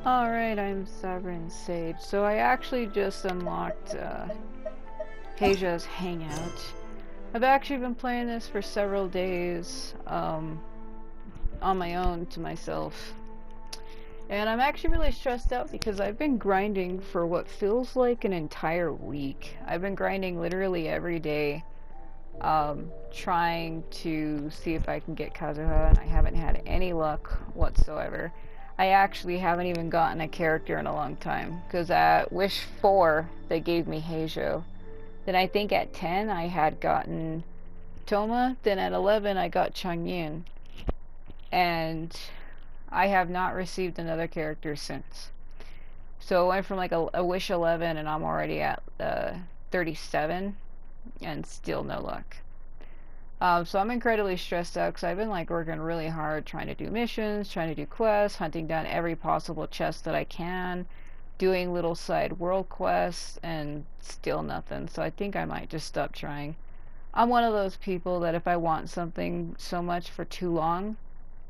Alright, I'm Sovereign Sage. So I actually just unlocked Heizou's Hangout. I've actually been playing this for several days on my own to myself. And I'm actually really stressed out because I've been grinding for what feels like an entire week. I've been grinding literally every day, trying to see if I can get Kazuha, and I haven't had any luck whatsoever. I actually haven't even gotten a character in a long time, because at Wish 4, they gave me Heizou. Then I think at 10, I had gotten Toma. Then at 11, I got Changyun. And I have not received another character since. So I went from like a Wish 11, and I'm already at 37, and still no luck. So I'm incredibly stressed out because I've been like working really hard trying to do missions, trying to do quests, hunting down every possible chest that I can, doing little side world quests, and still nothing. So I think I might just stop trying. I'm one of those people that if I want something so much for too long,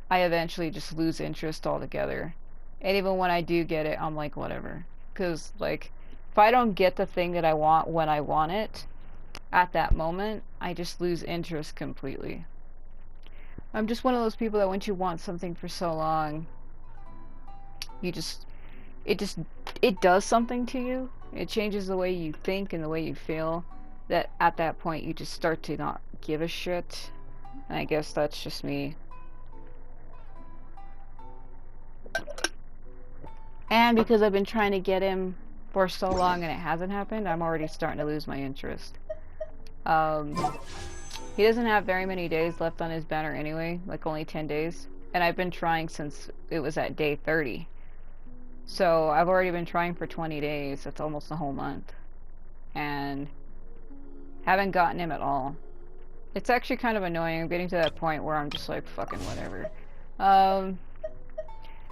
I eventually just lose interest altogether. And even when I do get it, I'm like, whatever. Because, like, if I don't get the thing that I want when I want it, at that moment, I just lose interest completely. I'm just one of those people that once you want something for so long, you just, it just, it does something to you. It changes the way you think and the way you feel, that at that point you just start to not give a shit. And I guess that's just me. And because I've been trying to get him for so long and it hasn't happened, I'm already starting to lose my interest. He doesn't have very many days left on his banner anyway, like only 10 days. And I've been trying since it was at day 30. So I've already been trying for 20 days. That's almost a whole month. And haven't gotten him at all. It's actually kind of annoying. I'm getting to that point where I'm just like, fucking whatever.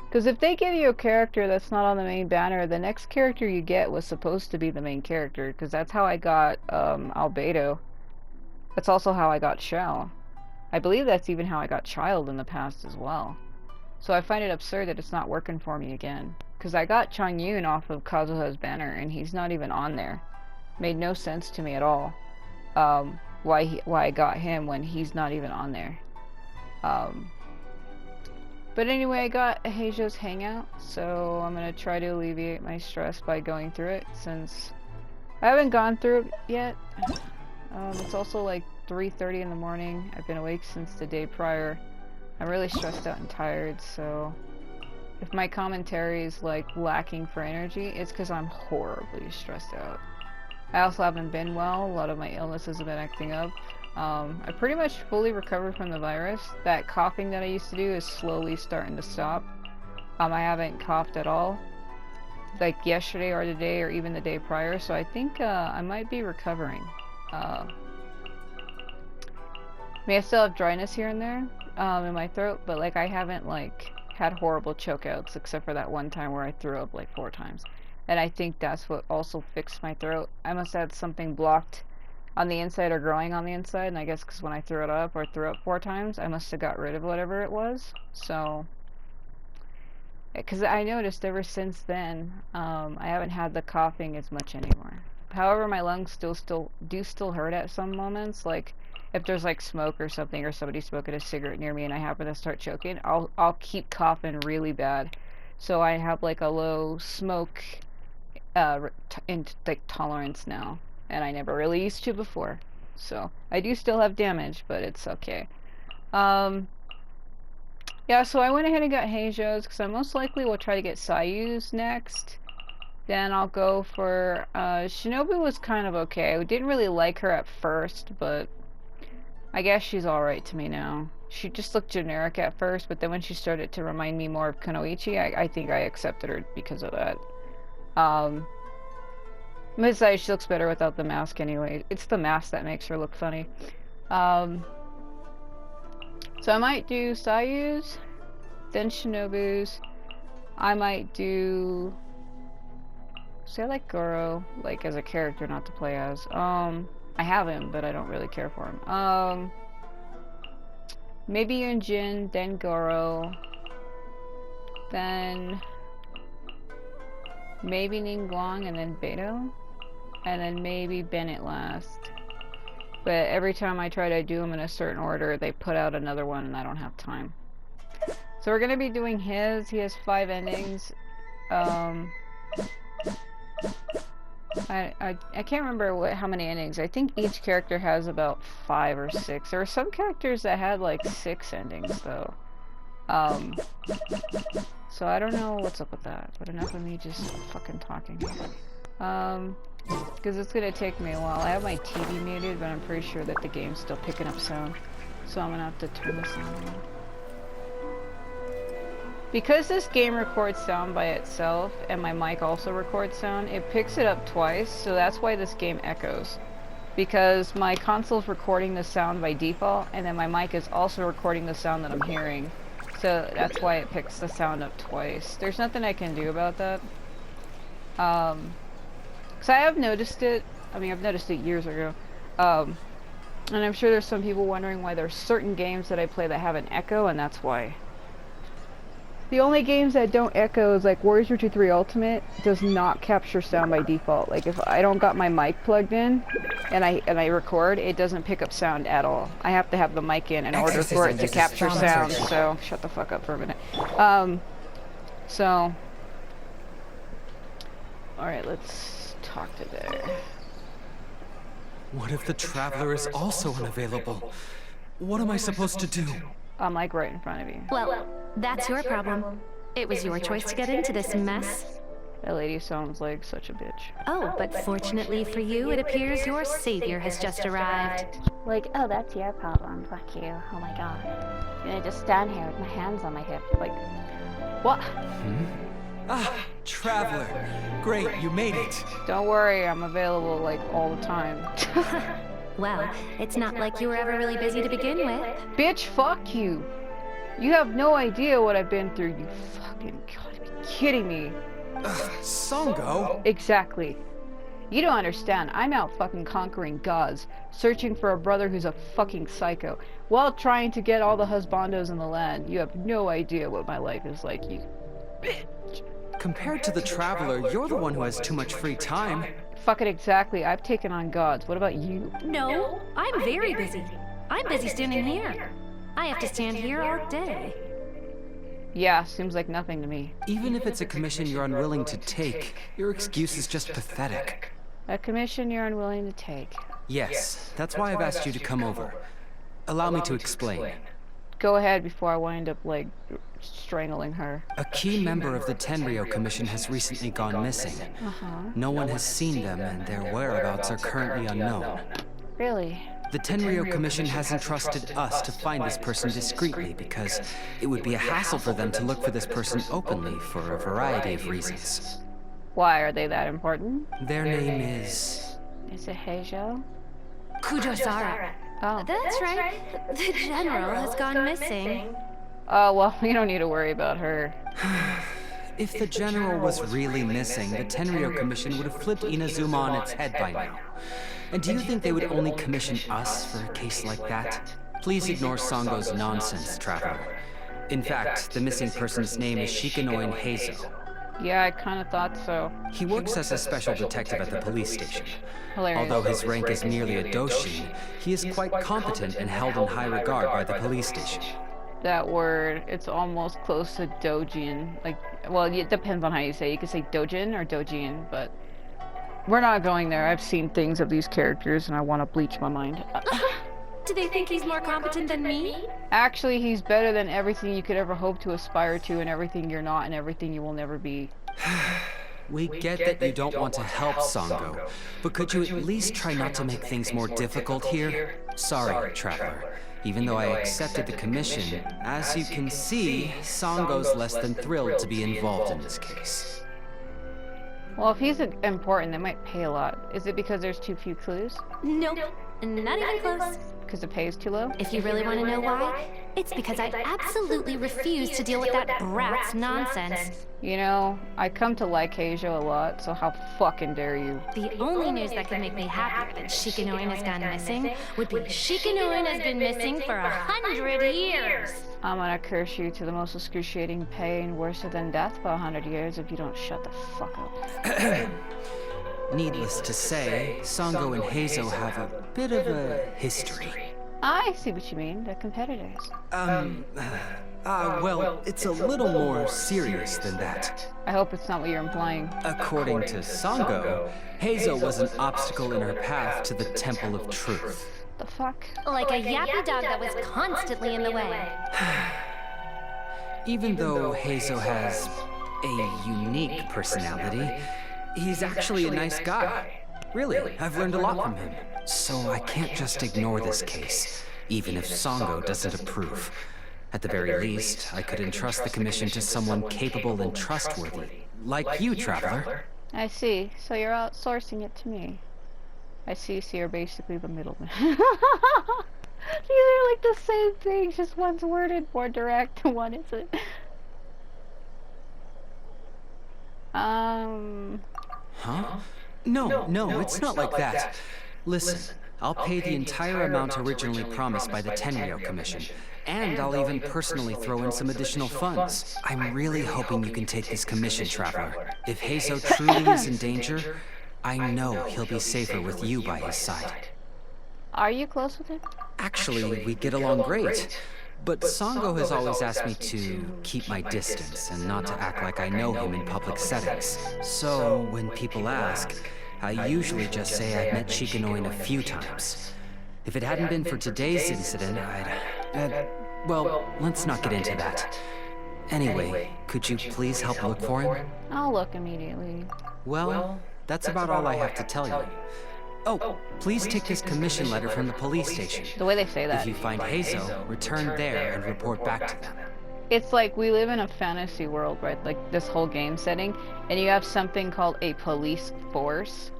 Because if they give you a character that's not on the main banner, the next character you get was supposed to be the main character. Because that's how I got Albedo. That's also how I got Shell. I believe that's even how I got Child in the past as well. So I find it absurd that it's not working for me again. Because I got Changyun off of Kazuha's banner, and he's not even on there. Made no sense to me at all. Why I got him when he's not even on there. But anyway, I got Heizou's Hangout, so I'm gonna try to alleviate my stress by going through it, since I haven't gone through it yet. It's also like 3:30 in the morning. I've been awake since the day prior. I'm really stressed out and tired, so if my commentary is like lacking for energy, it's because I'm horribly stressed out. I also haven't been well. A lot of my illnesses have been acting up. I pretty much fully recovered from the virus. That coughing that I used to do is slowly starting to stop. I haven't coughed at all, like yesterday or today or even the day prior, so I think I might be recovering. May I still have dryness here and there in my throat, but like I haven't like had horrible chokeouts except for that one time where I threw up like 4 times. And I think that's what also fixed my throat. I must have had something blocked on the inside or growing on the inside, and I guess because when I threw it up or threw up 4 times, I must have got rid of whatever it was. So, because I noticed ever since then, I haven't had the coughing as much anymore. However, my lungs still hurt at some moments. Like if there's like smoke or something, or somebody smoking a cigarette near me, and I happen to start choking, I'll keep coughing really bad. So I have like a low smoke like tolerance now, and I never really used to before. So I do still have damage, but it's okay. Yeah, so I went ahead and got Heizou's because I most likely will try to get Sayu's next. Then I'll go for Shinobu was kind of okay. I didn't really like her at first, but I guess she's alright to me now. She just looked generic at first, but then when she started to remind me more of Kunoichi, I think I accepted her because of that. Besides, she looks better without the mask anyway. It's the mask that makes her look funny. So I might do Sayu's, then Shinobu's. I might do... See, I like Goro, like, as a character, not to play as. I have him, but I don't really care for him. Maybe Yunjin, then Goro, then maybe Ningguang and then Beto, and then maybe Bennett last. But every time I try to do them in a certain order, they put out another one and I don't have time. So we're gonna be doing his. He has 5 endings. I can't remember how many endings. I think each character has about 5 or 6. There are some characters that had like 6 endings though. So I don't know what's up with that. But enough of me just fucking talking. Because it's gonna take me a while. I have my TV muted, but I'm pretty sure that the game's still picking up sound. So I'm gonna have to turn the sound on. Because this game records sound by itself, and my mic also records sound, it picks it up twice, so that's why this game echoes. Because my console's recording the sound by default, and then my mic is also recording the sound that I'm hearing. So that's why it picks the sound up twice. There's nothing I can do about that. Because I have noticed it. I mean, I've noticed it years ago. And I'm sure there's some people wondering why there's certain games that I play that have an echo, and that's why. The only games that don't echo is like Warriors 2 3 Ultimate does not capture sound by default. Like if I don't got my mic plugged in and I record, it doesn't pick up sound at all. I have to have the mic in order for it to capture sound. So shut the fuck up for a minute. So all right, let's talk to there. What if the Traveler is also unavailable? What am I supposed to do? I'm like right in front of you. Well, that's your problem. It was your choice to get into this mess. That lady sounds like such a bitch. Oh, but fortunately for you, it appears your savior has just arrived. Like, oh, that's your problem. Fuck you. Oh my god. I'm gonna just stand here with my hands on my hip. Like, what? Ah, Traveler. Great, you made it. Don't worry, I'm available like all the time. Well, it's not like you were ever really busy to begin with. Bitch, fuck you. You have no idea what I've been through, you fucking gotta be kidding me. Songo? Exactly. You don't understand. I'm out fucking conquering gods, searching for a brother who's a fucking psycho, while trying to get all the husbandos in the land. You have no idea what my life is like, you bitch. Compared to the Traveler, you're the one who has too much free time. Fuck it, exactly. I've taken on gods. What about you? No, I'm very busy. I'm busy standing here. I have to stand here all day. Yeah, seems like nothing to me. Even if it's a commission you're unwilling to take, your excuse is just pathetic. A commission you're unwilling to take. Yes, that's why I've asked you to come over. Allow me to explain. Go ahead before I wind up, like, strangling her. A key member of the Tenryou Commission has recently gone missing. No one has seen them, and their whereabouts are currently unknown. Really? The Tenryou Commission has entrusted us to find this person discreetly because it would be a hassle for them to look for this person openly for a variety of reasons. Why are they that important? Their name is... Is it Heizou? Kujo-Sara. Oh. That's right. The general has gone missing. Oh, well, we don't need to worry about her. If the general was really missing, the Tenryou Commission would have flipped Inazuma on its head by now. And do you think they would only commission us for a case like that? Please ignore Songo's nonsense, Traveler. In fact, the missing person's name is Shikanoin Heizou. Yeah, I kind of thought so. He works as a special detective at the police station. Hilarious. Although his rank is merely a doshin, he is quite competent and held in high regard by the police station. That word, it's almost close to dojin. Like, well, it depends on how you say it. You could say dojin or dojin, but we're not going there. I've seen things of these characters and I want to bleach my mind. Do they think he's more competent than me? Actually, he's better than everything you could ever hope to aspire to and everything you're not and everything you will never be. We get that you don't want to help Songo, but could you at least try not to make things more difficult here? Sorry, Traveler. Even though I accepted the commission, as you can see, Songo's less than thrilled to be involved in this case. Well, if he's important, they might pay a lot. Is it because there's too few clues? Nope. Not even close. Because the pay is too low? If you really want to know why, it's because I absolutely refuse to deal with that brat's nonsense. You know, I come to like Heizou a lot, so how fucking dare you? The only news that could make me happy that Shikanoin has gone missing would be Shikanoin has been missing for 100 years. I'm gonna curse you to the most excruciating pain, worse than death for 100 years if you don't shut the fuck up. Needless to say, Sango and Heizou have a bit of a history. I see what you mean, they're competitors. Well, it's a little more serious than that. I hope it's not what you're implying. According to Sango, Heizou was an obstacle in her path to the Temple of Truth. The fuck? Like a yappy dog that was constantly in the way. Even though Heizou has a unique personality, he's actually a nice guy. Really, I've learned a lot from him. So I can't just ignore this case, even if Sango doesn't approve. At the very least, I could entrust the commission to someone capable and trustworthy, like you, Traveler. I see, so you're outsourcing it to me. I see, so you're basically the middleman. These are like the same thing, just one's worded more direct and one isn't. Huh? No, it's not like that. Listen, I'll pay the entire amount originally promised by the Tenryo Commission, and I'll even personally throw in some additional funds. I'm really hoping you can take this commission, Traveler. If Heizou truly is in danger, I know he'll be safer with you by his side. Are you close with him? Actually, we get along great. But Sango has always asked me to keep my distance and not to act like I know him in public settings. So, when people ask, I usually just say I've met Shikanoin a few times. If it hadn't been for today's incident, well, let's not get into that. Anyway, could you please help look for him? I'll look immediately. Well, that's about all I have to tell you. Oh, please take this commission letter from the police station. The way they say that. If you find Heizou, return there and report back to them. It's like we live in a fantasy world, right? Like this whole game setting, and you have something called a police force.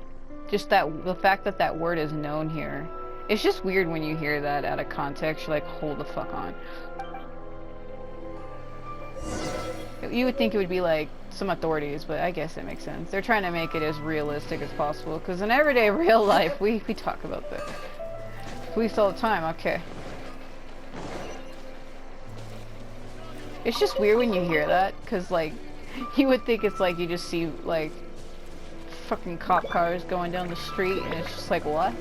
Just the fact that that word is known here. It's just weird when you hear that out of context. You're like, hold the fuck on. You would think it would be like some authorities, but I guess it makes sense. They're trying to make it as realistic as possible, because in everyday real life, we talk about that. Police all the time, okay. It's just weird when you hear that, because like, you would think it's like you just see like fucking cop cars going down the street, and it's just like, what?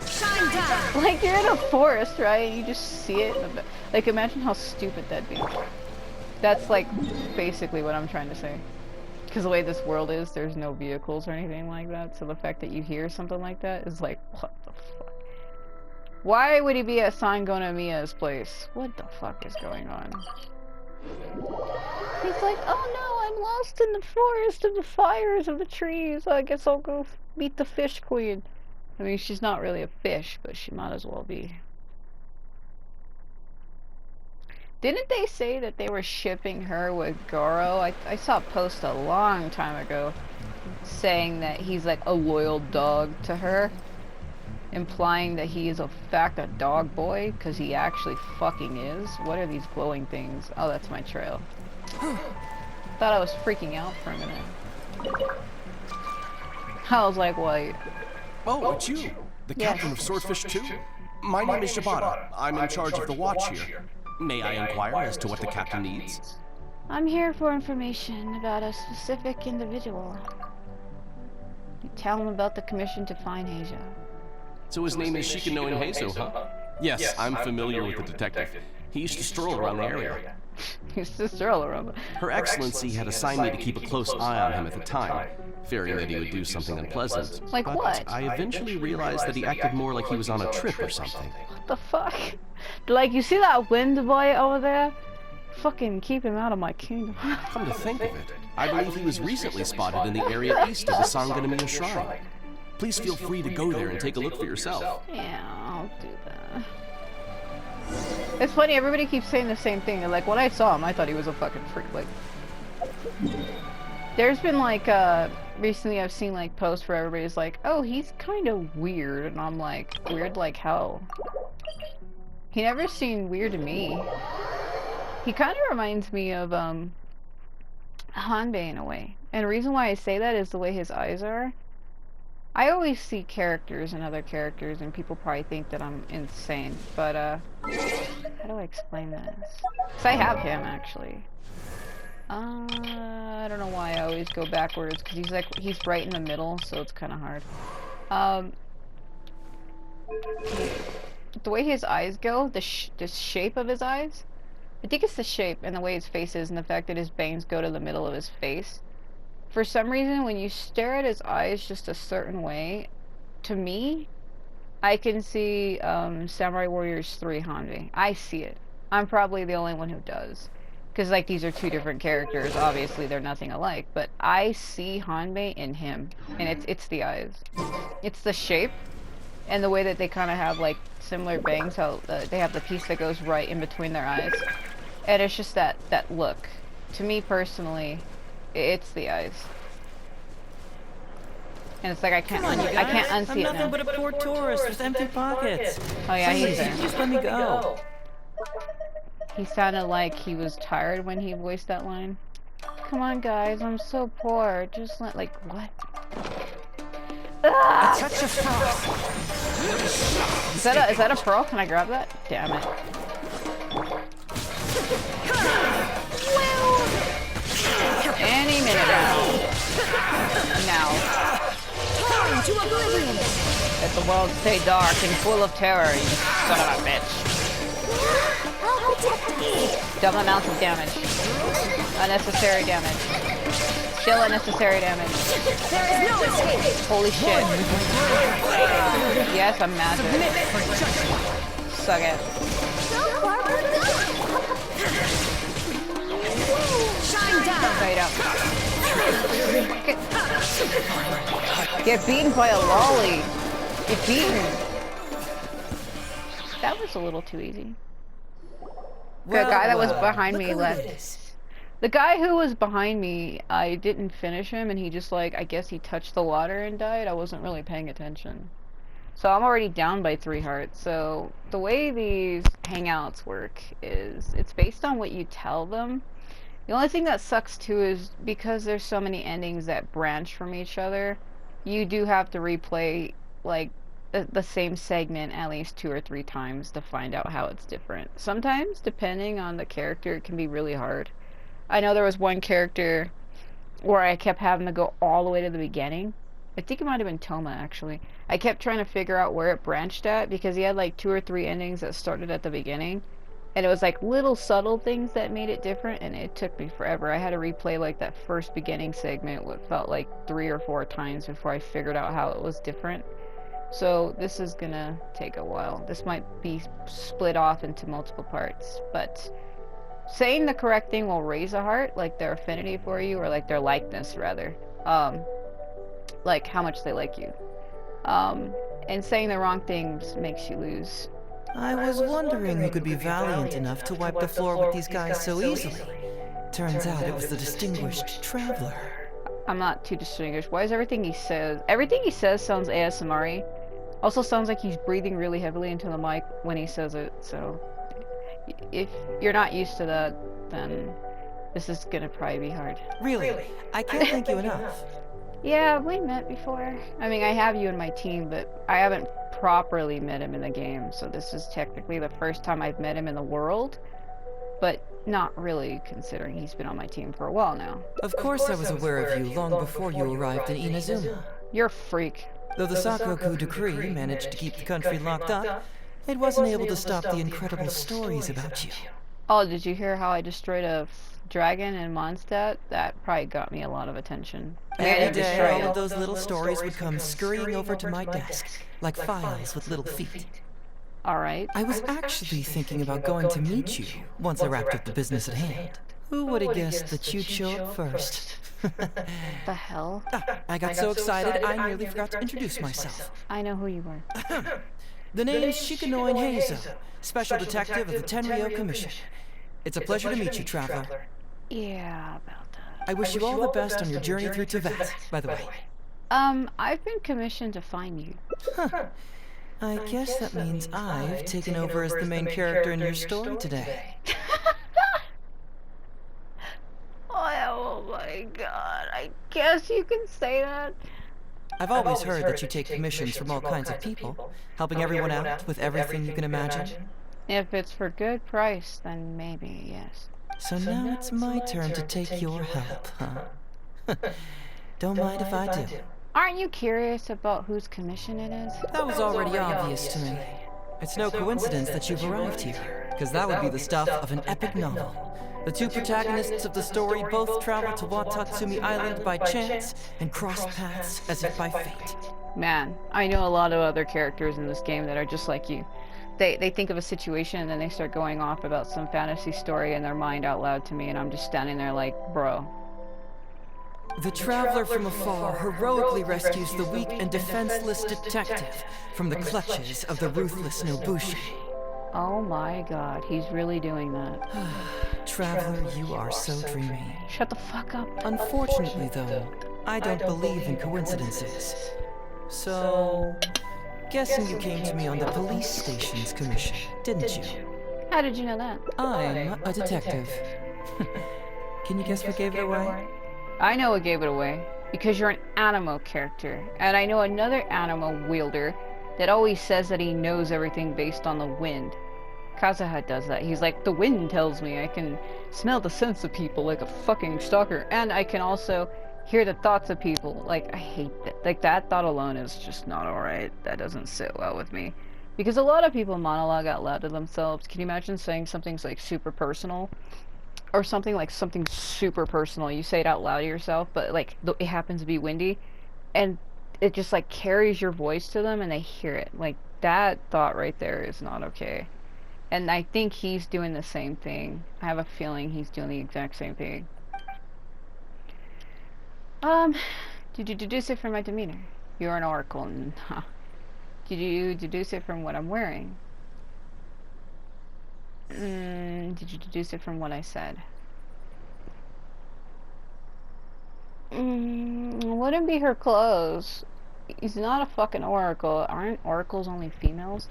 Shine down! Like, you're in a forest, right? You just see it. Like, imagine how stupid that'd be. That's like basically what I'm trying to say. Because the way this world is, there's no vehicles or anything like that. So the fact that you hear something like that is like, what the fuck? Why would he be at Sango Miya's place? What the fuck is going on? He's like, oh no, I'm lost in the forest of the fires of the trees. I guess I'll go meet the fish queen. I mean, she's not really a fish, but she might as well be. Didn't they say that they were shipping her with Goro? I saw a post a long time ago saying that he's like a loyal dog to her, implying that he is in fact a dog boy, because he actually fucking is. What are these glowing things? Oh, that's my trail. Thought I was freaking out for a minute. I was like, wait. Oh, it's you, the captain of Swordfish 2? My name is Shibata. I'm in charge of the watch here. May I inquire as to what the captain needs? I'm here for information about a specific individual. You tell him about the commission to find Heizou. So his name is Shikanoin Heizou, huh? Yes, I'm familiar with the detective. He used to stroll around the area. He used to stroll around. Her Excellency had assigned me to keep a close eye on him at the time, fearing that he would do something unpleasant. Like but what? I eventually realized that he acted more like he was on a trip or something. What the fuck? Like, you see that wind boy over there? Fucking keep him out of my kingdom. Come to think of it, I believe he was recently spotted in the area east of the Sanganamiya Shrine. Please feel free to go there and take a look for yourself. Yeah, I'll do that. It's funny, everybody keeps saying the same thing. They're like, when I saw him, I thought he was a fucking freak. Like, There's been like recently I've seen like posts where everybody's like, oh, he's kind of weird, and I'm like, weird like how? He never seemed weird to me. He kind of reminds me of Hanbei in a way, and the reason why I say that is the way his eyes are. I always see characters and other characters, and people probably think that I'm insane, but how do I explain this? Because I have him actually. I don't know why I always go backwards, because he's right in the middle, so it's kind of hard. The way his eyes go, the shape of his eyes, I think it's the shape and the way his face is, and the fact that his bangs go to the middle of his face. For some reason, when you stare at his eyes just a certain way, to me, I can see Samurai Warriors 3 Hanbei. I see it. I'm probably the only one who does. Because, like, these are two different characters. Obviously, they're nothing alike. But I see Hanbei in him. And it's the eyes. It's the shape. And the way that they kind of have, like, similar bangs. How they have the piece that goes right in between their eyes. And it's just that look. To me, personally, it's the eyes. And it's like I can't unsee it now. I'm nothing but a poor tourist with empty pockets. Oh yeah, Please, he's there. just let me go. He sounded like he was tired when he voiced that line. Come on, guys, I'm so poor. Just like what? Ah! A touch of frost. Is that a pearl? Can I grab that? Damn it. Any minute now. Torn to oblivion! Let the world stay dark and full of terror, you son of a bitch. I'll protect us! Double amounts of damage. Unnecessary damage. Still unnecessary damage. There is no escape! Holy shit. Yes, I'm magic. Suck it. So far, we're good! Shine down! Right up. Get beaten by a lolly. Get beaten. That was a little too easy. The guy that was behind me left. The guy who was behind me, I didn't finish him, and he just like, I guess he touched the water and died. I wasn't really paying attention. So I'm already down by 3 hearts. So the way these hangouts work is it's based on what you tell them. The only thing that sucks too is because there's so many endings that branch from each other, you do have to replay like the same segment at least 2 or 3 times to find out how it's different. Sometimes, depending on the character, it can be really hard. I know there was one character where I kept having to go all the way to the beginning. I think it might have been Toma, actually. I kept trying to figure out where it branched at because he had like 2 or 3 endings that started at the beginning. And it was like little subtle things that made it different, and it took me forever. I had to replay like that first beginning segment, what felt like 3 or 4 times before I figured out how it was different. So this is gonna take a while. This might be split off into multiple parts, but saying the correct thing will raise a heart, like their affinity for you, or like their likeness rather. Like how much they like you. And saying the wrong things makes you lose. I was wondering who could be valiant enough to wipe the floor with these guys so easily. Turns out it was the distinguished traveler. I'm not too distinguished. Why is everything he says sounds ASMR-y. Also sounds like he's breathing really heavily into the mic when he says it, so if you're not used to that, then this is gonna probably be hard. Really? I can't thank you enough. Yeah, we met before. I mean, I have you in my team, but I haven't properly met him in the game, so this is technically the first time I've met him in the world, but not really, considering he's been on my team for a while now. Of course I was aware of you long before you arrived in Inazuma. You're a freak. Though the Sakoku decree managed to keep the country locked up, it wasn't able to stop the incredible stories about you. Oh, did you hear how I destroyed a dragon in Mondstadt? That probably got me a lot of attention. Every day, all of those little stories would come scurrying over to my desk, like files with little feet. Alright. I was actually thinking about going to meet you once I wrapped up the business at hand. Who would have guessed that you'd show up first? The hell? I got so excited I nearly forgot to introduce myself. I know who you are. The name's Shikanoi Heizou, Special Detective of the Tenryou Commission. It's a pleasure to meet you, Traveler. Yeah, about that. I wish you all the best on your journey through Teyvat, by the way. I've been commissioned to find you. Huh. I guess that means I've taken over as the main character in your story today. Oh my god, I guess you can say that. I've always heard that you take commissions from all kinds of people, helping everyone out with everything you can imagine. If it's for good price, then maybe, yes. So now it's my turn to take your help, huh? Don't mind if I do. Aren't you curious about whose commission it is? That was already obvious to me. It's no coincidence that you've arrived here, because that would be the stuff of an epic novel. The two protagonists of the story both traveled to Watatsumi Island by chance and crossed paths as if by fate. Man, I know a lot of other characters in this game that are just like you. They think of a situation and then they start going off about some fantasy story in their mind out loud to me, and I'm just standing there like, bro. The traveler from afar heroically rescues the weak and defenseless detective from the clutches of the ruthless Nobushi. Oh my god, he's really doing that. Traveler, you are so dreamy. Shut the fuck up. Unfortunately, though, I don't believe in coincidences. So, guessing you came to me on the police station's commission, didn't you? How did you know that? I'm a detective. Can you guess what gave it away? I know what gave it away. Because you're an animo character. And I know another animo wielder that always says that he knows everything based on the wind. Kazuha does that. He's like, the wind tells me. I can smell the sense of people like a fucking stalker. And I can also hear the thoughts of people. Like, I hate that. Like, that thought alone is just not alright. That doesn't sit well with me. Because a lot of people monologue out loud to themselves. Can you imagine saying something's like super personal? Or something like something super personal. You say it out loud to yourself, but like, it happens to be windy. And it just like carries your voice to them and they hear it. Like, that thought right there is not okay. And I think he's doing the same thing. I have a feeling he's doing the exact same thing. Did you deduce it from my demeanor? You're an oracle. Nah. Did you deduce it from what I'm wearing? Did you deduce it from what I said? Wouldn't be her clothes. He's not a fucking oracle. Aren't oracles only females?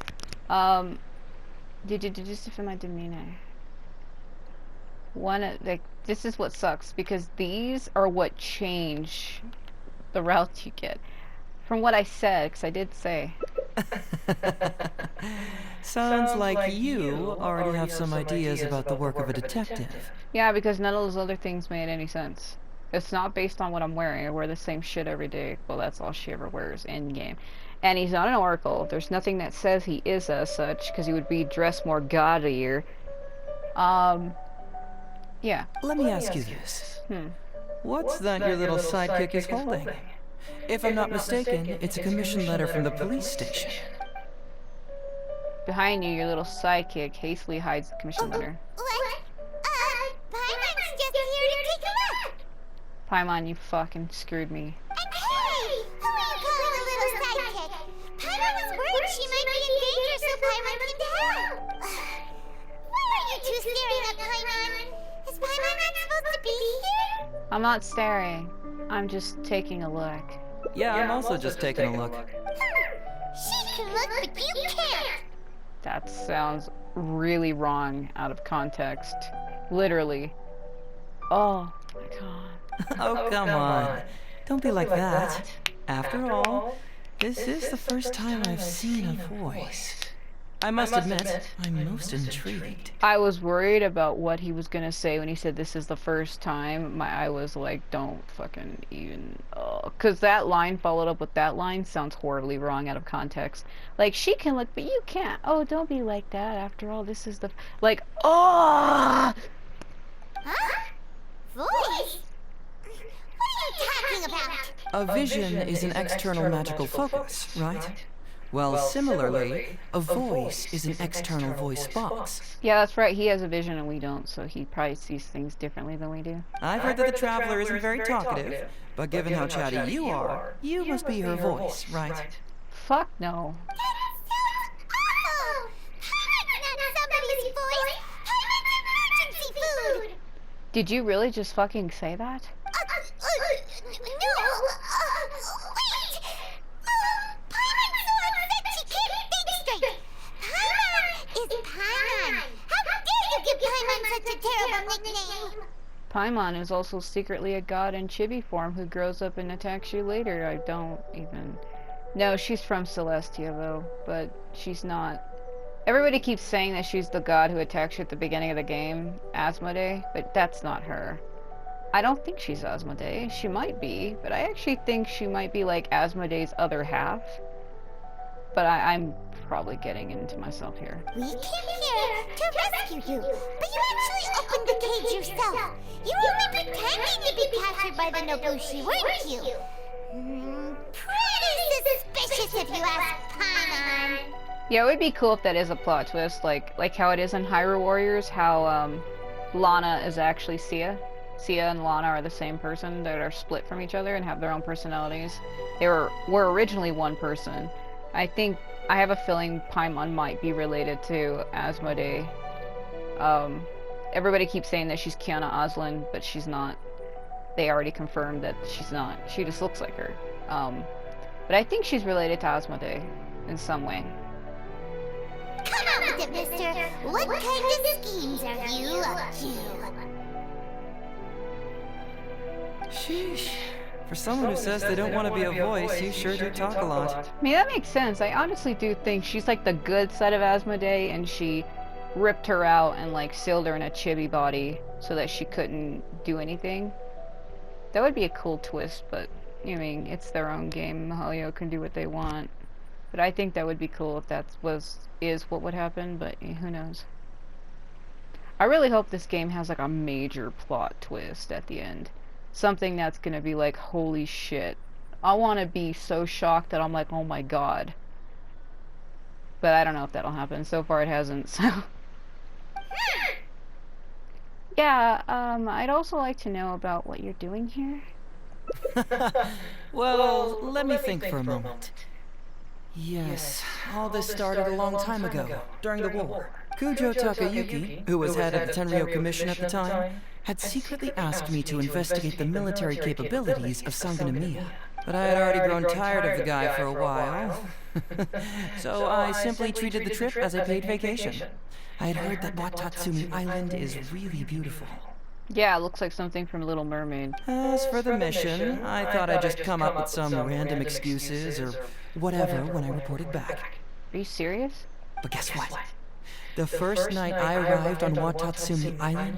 Did you deduce it from my demeanor? Like, this is what sucks, because these are what change the routes you get. From what I said, because I did say. Sounds like you already have some ideas about the work of a detective. Yeah, because none of those other things made any sense. It's not based on what I'm wearing. I wear the same shit every day. Well, that's all she ever wears in game. And he's not an oracle. There's nothing that says he is as such, because he would be dressed more gaudier. Yeah. Let me ask you this. What's that your little sidekick is holding? If I'm not mistaken, it's a commission letter from the police station. Behind you, your little sidekick hastily hides the commission letter. What? Paimon's just here to take a look. Paimon, you fucking screwed me. And hey, who are you calling a little sidekick? Paimon was worried she might be in danger, so Paimon came to help. Why are you two staring at Paimon? Is Paimon not supposed to be here? I'm not staring. I'm just taking a look. Yeah, I'm also just taking a look. She can look, but you can't. That sounds really wrong out of context. Literally. Oh my god. Oh, come on. Don't be like that. After all, this is the first time I've seen a voice. I must admit, I'm most intrigued. I was worried about what he was gonna say when he said this is the first time. I was like, don't fucking even... Because that line followed up with that line sounds horribly wrong out of context. Like, she can look, but you can't. Oh, don't be like that. After all, this is the... Like, oh! Huh? Voice? What are you talking about? A vision is an external magical focus, right? Well, similarly, a voice is an external voice box. Yeah, that's right. He has a vision and we don't, so he probably sees things differently than we do. I've heard that the Traveler isn't very talkative, but given how chatty you are, you must be her voice, right? Fuck no. That sounds awful! Paimon's not somebody's voice! Paimon's emergency food! Did you really just fucking say that? No, wait! Paimon's so upset she can't think straight! Paimon is Paimon! How dare you give Paimon such a terrible nickname? Paimon is also secretly a god in chibi form who grows up and attacks you later. I don't even... No, she's from Celestia though, but she's not. Everybody keeps saying that she's the god who attacks you at the beginning of the game, Asmodee, but that's not her. I don't think she's Asmodee. She might be, but I actually think she might be like Asmodee's other half. But I'm probably getting into myself here. We came here to rescue you, but you actually opened the cage yourself. You were only pretending to be captured by the Nobushi, weren't you? Pretty suspicious if you ask Paimon. Yeah, it would be cool if that is a plot twist, like how it is in Hyrule Warriors, how Lana is actually Sia. Sia and Lana are the same person that are split from each other and have their own personalities. They were originally one person. I have a feeling Paimon might be related to Asmodee. Everybody keeps saying that she's Kiana Aslan, but she's not. They already confirmed that she's not. She just looks like her. But I think she's related to Asmodee in some way. Come on with it, mister. What kind of schemes are you up to? Sheesh. For someone who says they don't want to be a voice, you sure do talk a lot. I mean, that makes sense. I honestly do think she's like the good side of Asmodee, and she ripped her out and like sealed her in a chibi body so that she couldn't do anything. That would be a cool twist, but I mean, it's their own game. Mahalio can do what they want. But I think that would be cool if that is what would happen, but who knows. I really hope this game has like a major plot twist at the end. Something that's gonna be like, holy shit. I want to be so shocked that I'm like, oh my god. But I don't know if that'll happen. So far it hasn't, so... Yeah, I'd also like to know about what you're doing here. Well, let me think for a moment. Yes, all this started a long time ago, during the war. Kujo Takayuki, who was head of the Tenryou Commission at the time, had secretly asked me to investigate the military capabilities of Sangonomiya. But I had already grown tired of the guy for a while, so I simply treated the trip as a paid vacation. I had heard that Watatsumi Island is really beautiful. Yeah, it looks like something from Little Mermaid. As for the mission, I thought I'd just come up with some random excuses or whatever when I reported back. Are you serious? But guess what? The first night I arrived on Watatsumi Island,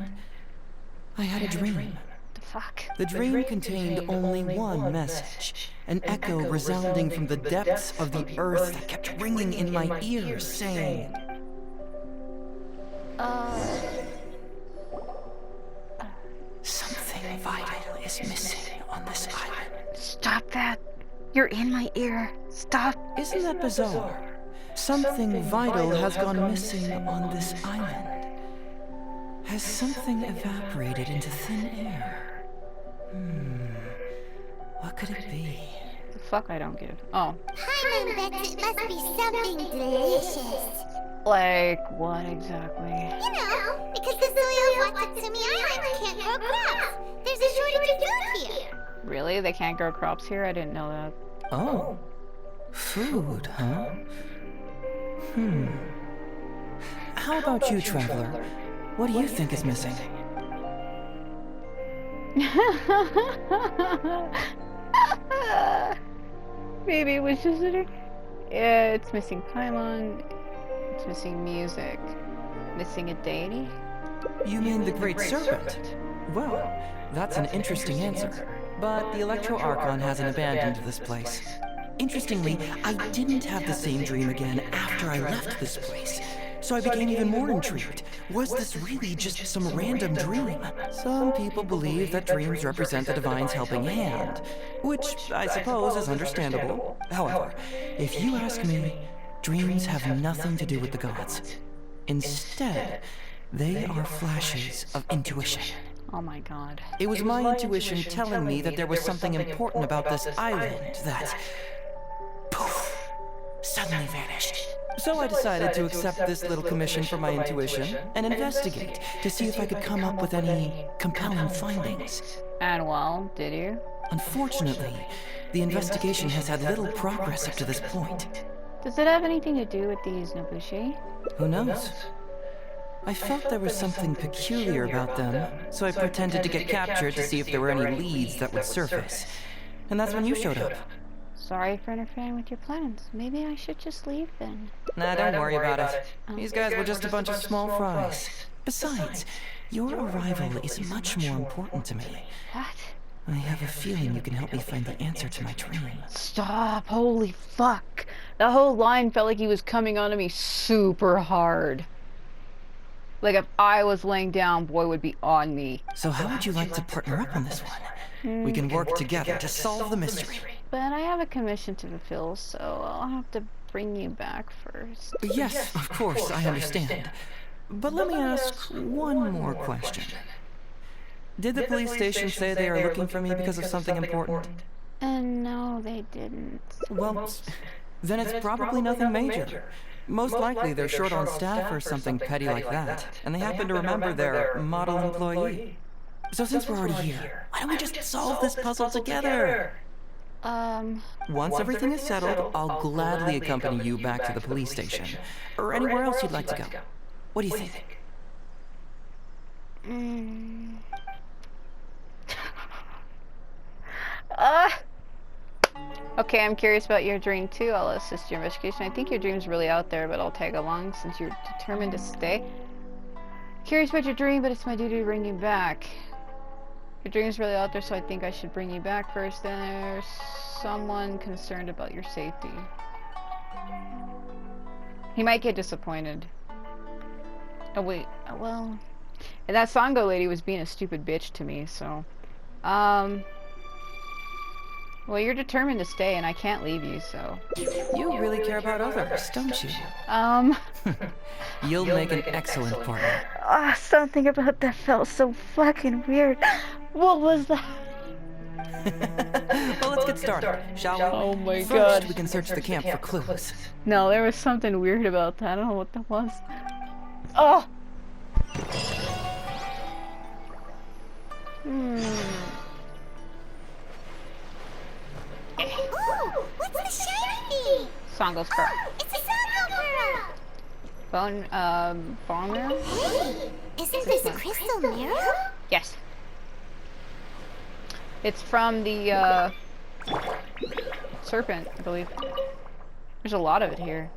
I had a dream. The fuck? The dream contained only one message, an echo resounding from the depths of the earth that kept ringing in my ears, saying... Something vital is missing on this island. Stop that. You're in my ear. Stop. Isn't that bizarre? Something vital has gone missing on this island. Has something evaporated into thin air? What could it be? The fuck I don't give. Oh. Paimon bets it must be something delicious. Like, what exactly? You know, because the soil of Watatsumi Island can't grow crops. There's a shortage of food here. Really? They can't grow crops here? I didn't know that. Oh. Food, huh? How about you, traveler? What do you think is missing? Maybe it was just it's missing Paimon. It's missing music. Missing a deity? You mean the Great Serpent? Well, that's an interesting answer. But the Electro Archon hasn't abandoned this place. Interestingly, I didn't have the same dream again after I left this place. So I became even more intrigued. Was this really just some random dream? Some people believe that dreams represent the Divine's helping hand, which I suppose is understandable. However, if you ask me, dreams have nothing to do with the gods. Instead, they are flashes of intuition. Oh my god. It was my intuition telling me that there was something important about this island that, poof, suddenly vanished. So I decided to accept this little commission for my intuition and investigate to see if I could come up with any compelling findings. And well, did you? Unfortunately, the investigation has had little progress up to this point. Does it have anything to do with these Nobushi? Who knows? I felt there was something peculiar about them, so I pretended to get captured to see if there were any leads that would surface. And that's when you showed up. Sorry for interfering with your plans. Maybe I should just leave then. Nah, don't worry about it. These guys were just a bunch of small fries. Besides, your arrival is much more important to me. What? I have a feeling you can help me find the answer to my dream. Stop. Holy fuck. That whole line felt like he was coming onto me super hard. Like if I was laying down, boy would be on me. So how would you like to partner up on this one? We can work together to solve the mystery. But I have a commission to fulfill, so I'll have to bring you back first. Yes, of course, I understand. But let me ask one more question. Did the police station say they are looking for me because of something important? No, they didn't. Well, then it's probably nothing major. Most likely they're short on staff or something petty like that, and they happen to remember their model employee. So since we're already here, why don't we just solve this puzzle together? Once everything is settled, I'll gladly accompany you back to the police station, or anywhere else you'd like to go. What do you think? Okay, I'm curious about your dream too. I'll assist your investigation. I think your dream's really out there, but I'll tag along since you're determined to stay. Curious about your dream, but it's my duty to bring you back. Your dream's really out there, so I think I should bring you back first. Then there's someone concerned about your safety. He might get disappointed. Oh wait, well, and that Sango lady was being a stupid bitch to me, so well, you're determined to stay, and I can't leave you, so. You really care about others, don't you? You'll make an excellent partner. Something about that felt so fucking weird. What was that? Well, let's get started, shall we? Oh my First, god. we can search the camp for clues. No, there was something weird about that. I don't know what that was. Oh! Ooh, what's the shiny thing? Sango's pearl. Oh, it's a Sango pearl. Bone mirror? Hey, isn't this a crystal mirror? Yes. It's from the, serpent, I believe. There's a lot of it here.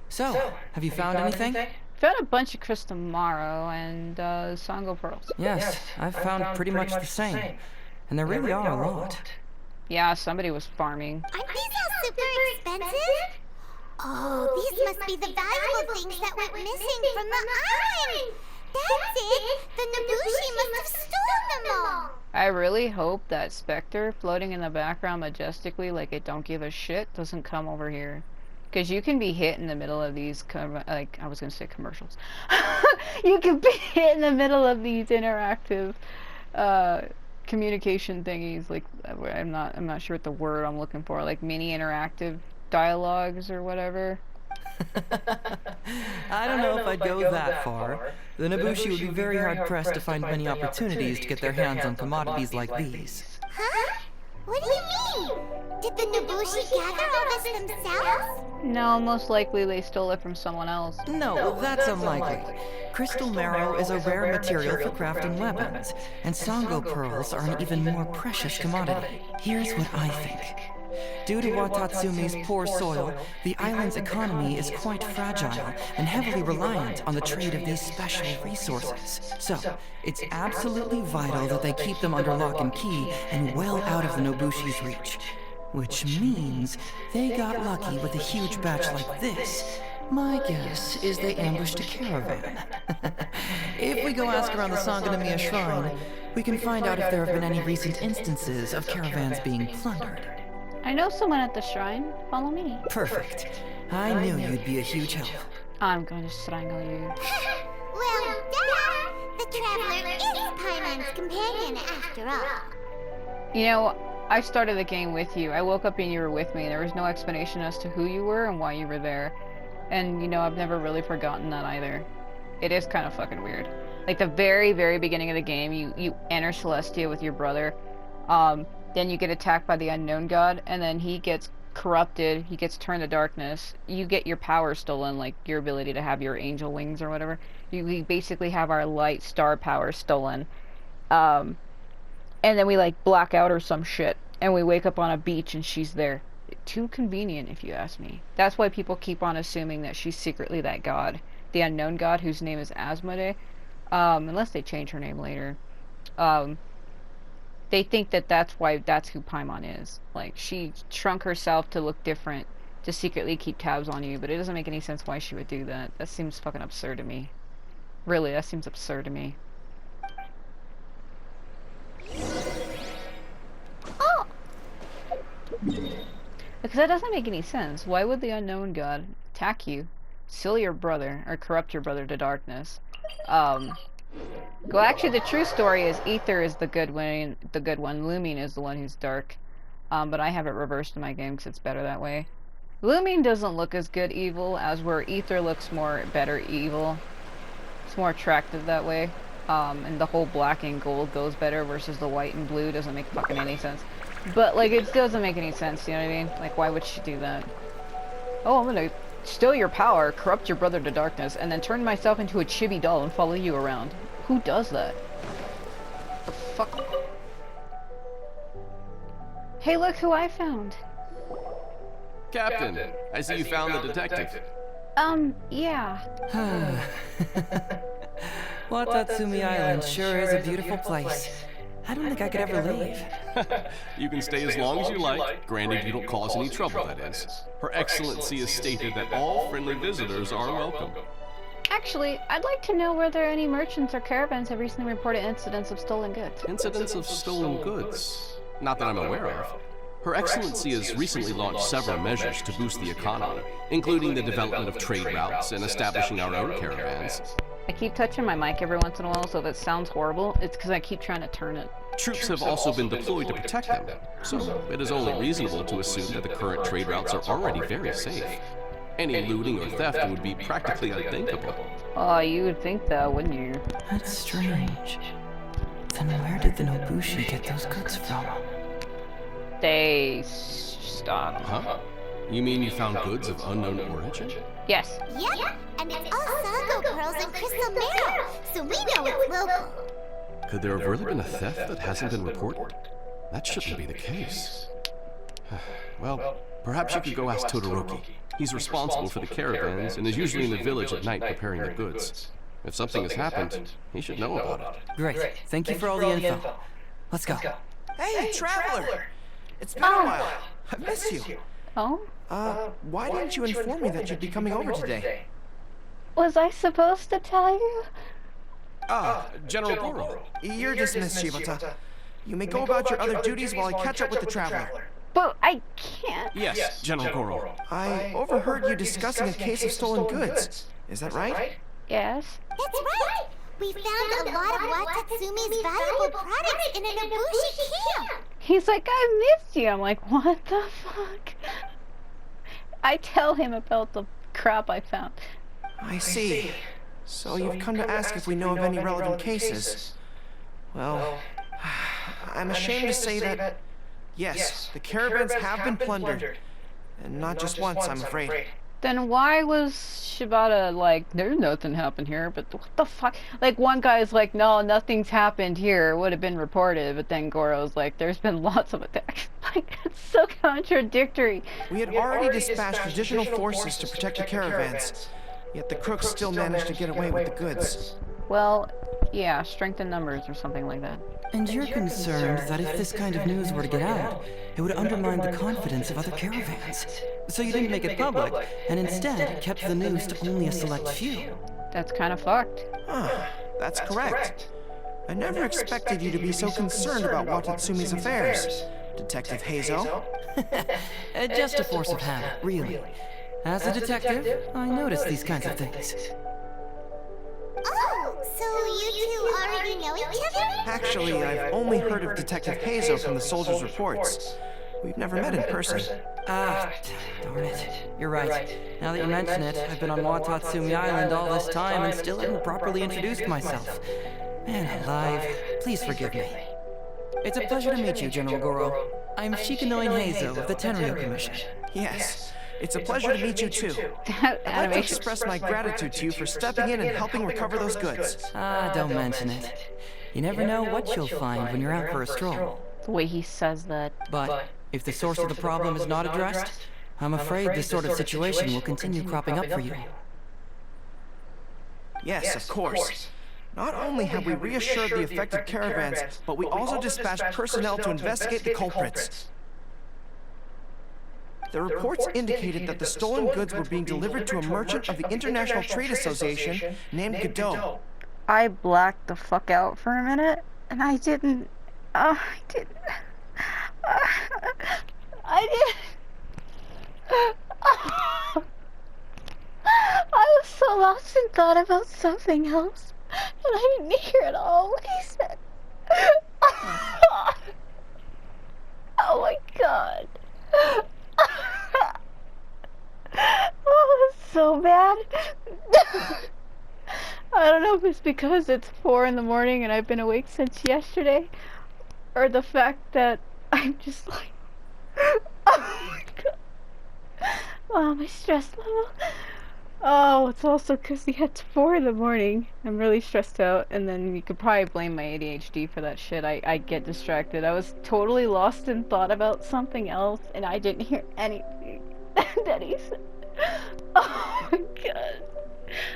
So, have you found anything? Found a bunch of crystal marrow and, Sango pearls. Yes, I've found pretty much the same. And there really are a lot. Yeah, somebody was farming. Aren't these all super expensive? Oh, these must be the valuable things that went missing from the island. That's it. The Nobushi must have stolen them all. I really hope that Spectre floating in the background majestically like it don't give a shit doesn't come over here. Because you can be hit in the middle of these, like, I was going to say commercials. You can be hit in the middle of these interactive, communication thingies, like, I'm not sure what the word I'm looking for, like mini interactive dialogues or whatever. I don't know if I'd go that far. The Nobushi would be very hard-pressed to find many opportunities to get their hands on commodities like these. Huh? What do you mean? Did the Nobushi gather all this themselves? No, most likely they stole it from someone else. No, that's unlikely. Crystal marrow is a rare material for crafting weapons, and Sango pearls are an even more precious commodity. Here's what I think. Due to Watatsumi's poor soil, the island's economy is quite fragile and heavily reliant on the trade of these special resources. So, it's absolutely vital that they keep them under lock and key and well out of the Nobushi's reach. Which means they got lucky with a huge batch like this. My guess is they ambushed a caravan. If we go ask around the Sangonomiya Shrine, we can find out if there have been any recent instances of caravans being plundered. I know someone at the shrine. Follow me. Perfect. I knew you'd be a huge help. I'm going to strangle you. Well, duh! The traveler is Paimon's companion after all. You know, I started the game with you. I woke up and you were with me. There was no explanation as to who you were and why you were there. And, you know, I've never really forgotten that either. It is kind of fucking weird. Like, the very, very beginning of the game, you enter Celestia with your brother. Then you get attacked by the unknown god, and then he gets corrupted, he gets turned to darkness. You get your power stolen, like your ability to have your angel wings or whatever. We basically have our light star power stolen. And then we, like, black out or some shit, and we wake up on a beach and she's there. Too convenient, if you ask me. That's why people keep on assuming that she's secretly that god. The unknown god, whose name is Asmodee. Unless they change her name later. They think that that's who Paimon is. Like, she shrunk herself to look different, to secretly keep tabs on you, but it doesn't make any sense why she would do that. That seems fucking absurd to me. Really, that seems absurd to me. Oh! Because that doesn't make any sense. Why would the unknown god attack you, seal your brother, or corrupt your brother to darkness? Well, actually, the true story is Aether is the good one. Lumine is the one who's dark. But I have it reversed in my game because it's better that way. Lumine doesn't look as good evil as where Aether looks better evil. It's more attractive that way. And the whole black and gold goes better versus the white and blue doesn't make fucking any sense. But, like, it doesn't make any sense, you know what I mean? Like, why would she do that? Oh, I'm gonna steal your power, corrupt your brother to darkness, and then turn myself into a chibi doll and follow you around. Who does that? The fuck? Hey, look who I found. Captain, I see you found the detective. Yeah. Watatsumi Island sure is a beautiful place. I don't think I could ever leave. You can stay as long as you like, granted you don't cause any trouble, that is. Her Excellency has stated that all friendly visitors are welcome. Actually, I'd like to know whether any merchants or caravans have recently reported incidents of stolen goods. Incidents of stolen goods? Not that I'm aware of. Her Excellency has recently launched several measures to boost the economy, including the development of trade routes and establishing our own caravans. I keep touching my mic every once in a while, so if it sounds horrible, it's because I keep trying to turn it. Troops have also been deployed to protect them, so it is only reasonable to assume that the current trade routes are already very safe. Any looting or theft would be practically unthinkable. Oh, you would think that, wouldn't you? That's strange. Then where did the Nobushi get those goods from? They stopped. Huh? You mean you found goods of unknown origin? Yes. Yep, and it's all Sago pearls and crystal marrow, so we know it's local. Could there have really been a theft that hasn't been reported? That shouldn't be the case. Well, perhaps you could go ask Todoroki. He's responsible for the caravans and is usually in the village at night preparing the goods. If something has happened, he should know about it. Great. Thank you for all the info. Let's go. Hey, Traveler! It's been a while. I've missed you. Oh? Why didn't you inform me that you'd be coming over today? Was I supposed to tell you? General Goro. You're dismissed, Shibata. You may go about your other duties while I catch up with the Traveler. But I can't. Yes, General Goro. I overheard you discussing a case of stolen goods. Is that right? Yes. That's right! We found a lot of Watatsumi's valuable products in a Nobushi camp! He's like, I missed you. I'm like, what the fuck? I tell him about the crap I found. I see. So you've come to ask if we know of any relevant cases. Well, I'm ashamed to say that, yes, the caravans have been plundered. And not just once, I'm afraid. Then why was Shibata like, there's nothing happened here, but what the fuck? Like, one guy's like, no, nothing's happened here, it would have been reported, but then Goro's like, there's been lots of attacks. Like, it's so contradictory. We had already dispatched additional forces to protect the caravans, yet the crooks still managed to get away with the goods. Well, yeah, strength in numbers or something like that. And you're concerned that if this kind of news were to get out, it would undermine the confidence of other caravans. So you didn't make it public, and instead kept the news to only a select few. That's kind of fucked. That's correct. I never expected you to be so concerned about Watatsumi's affairs, Detective Heizou. Just a force of habit, really. As a detective, I notice these kinds of things. Oh, so you two already know each other? Actually, I've only heard of Detective Heizou from the soldiers' reports. We've never met in person. Ah, darn it. You're right. Now that you mention it, I've been on Watatsumi Island all this time and still haven't properly introduced myself. Man alive, please forgive me. It's a pleasure to meet you, General Goro. I'm Shikanoi Heizou of the Tenryo Commission. Yes, it's a pleasure to meet you too. That I'd like to animation. express my gratitude to you for stepping in and helping recover those goods. Ah, don't mention it. You never know what you'll find when you're out for a stroll. The way he says that. But if the source of the problem is not addressed, I'm afraid this sort of situation will continue cropping up for you. Yes, of course. Not only have we reassured the affected caravans, but we also dispatched personnel to investigate the culprits. The reports indicated that the stolen goods were being delivered to a merchant of the International Trade Association named Godot. I blacked the fuck out for a minute, and I didn't. I didn't. I was so lost and thought about something else, and I didn't hear at all what he said. Oh my god. Oh, it's so bad. I don't know if it's because it's 4 in the morning and I've been awake since yesterday, or the fact that I'm just like, oh my god. Wow, my stress level. Oh, it's also because it's 4 in the morning. I'm really stressed out, and then you could probably blame my ADHD for that shit. I get distracted. I was totally lost and thought about something else, and I didn't hear anything that he said. Oh my god.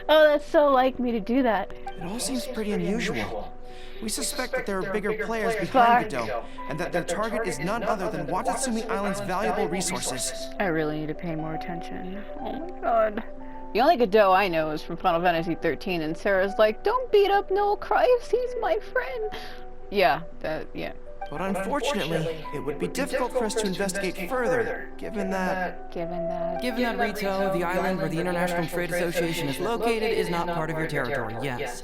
Oh, that's so like me to do that. It all seems pretty unusual. We suspect that there are bigger players behind Godot, and that their target is none other than Watatsumi Island's valuable resources. I really need to pay more attention. Oh my god. The only Godot I know is from Final Fantasy 13, and Sarah's like, don't beat up Noel Christ, he's my friend. Yeah, yeah. But unfortunately, it would be difficult for us to investigate further, given that... Given that Rito, the island where the International Trade Association is located, is not part of your territory, yes.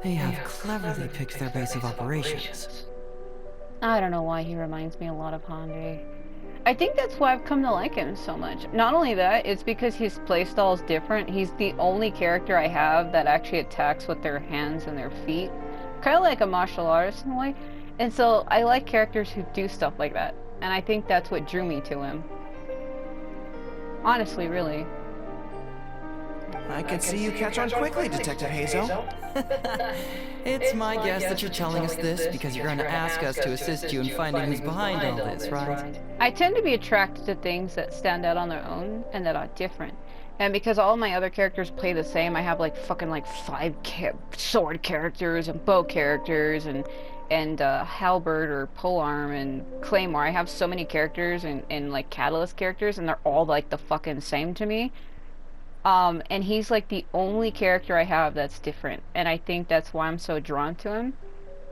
They have cleverly picked their base of operations. I don't know why he reminds me a lot of Hanji. I think that's why I've come to like him so much. Not only that, it's because his playstyle is different. He's the only character I have that actually attacks with their hands and their feet. Kind of like a martial artist in a way. And so I like characters who do stuff like that. And I think that's what drew me to him. Honestly, really. I can see you catch on quickly, Detective Heizou. It's my guess that you're telling us this because you're going to ask us to assist you in finding who's behind all this, right? I tend to be attracted to things that stand out on their own and that are different. And because all my other characters play the same, I have like fucking like 5 sword characters and bow characters and halberd or polearm and claymore. I have so many characters and like catalyst characters, and they're all like the fucking same to me. And he's like the only character I have that's different, and I think that's why I'm so drawn to him,